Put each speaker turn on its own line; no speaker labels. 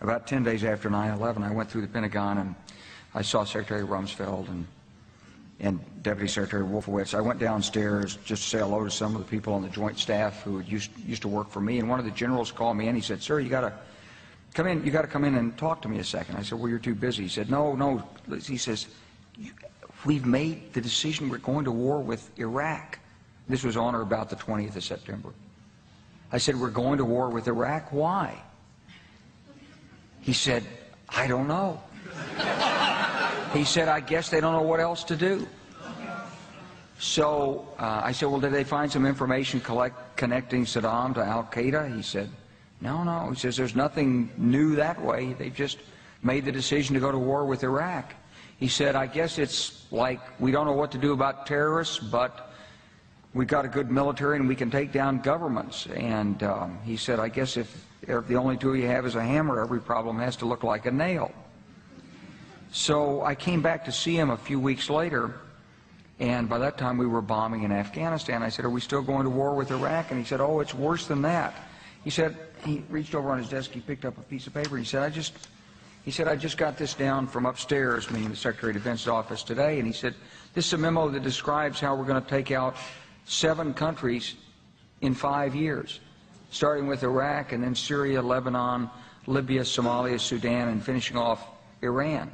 about 10 days after 9/11, I went through the Pentagon and I saw Secretary Rumsfeld and Deputy Secretary Wolfowitz. I went downstairs just to say hello to some of the people on the Joint Staff who used to work for me, and one of the generals called me in. He said, "Sir, you got to come in. You got to come in and talk to me a second." I said, "Well, you're too busy." He said, "No." He says, "We've made the decision. We're going to war with Iraq." This was on or about the 20th of September. I said, "We're going to war with Iraq. Why?" He said, "I don't know." He said, "I guess they don't know what else to do." So I said, "Well, did they find some information connecting Saddam to Al-Qaeda?" He said, No. He says, "There's nothing new that way. They've just made the decision to go to war with Iraq." He said, "I guess it's like we don't know what to do about terrorists, but we've got a good military and we can take down governments." And he said, "I guess if the only tool you have is a hammer, every problem has to look like a nail." So I came back to see him a few weeks later, and by that time we were bombing in Afghanistan. I said, "Are we still going to war with Iraq?" And he said, "Oh, it's worse than that." He said, he reached over on his desk, he picked up a piece of paper, he said, I just got this down from upstairs," meaning the Secretary of Defense's office today, and he said, "This is a memo that describes how we're going to take out 7 countries in 5 years, starting with Iraq and then Syria, Lebanon, Libya, Somalia, Sudan, and finishing off Iran."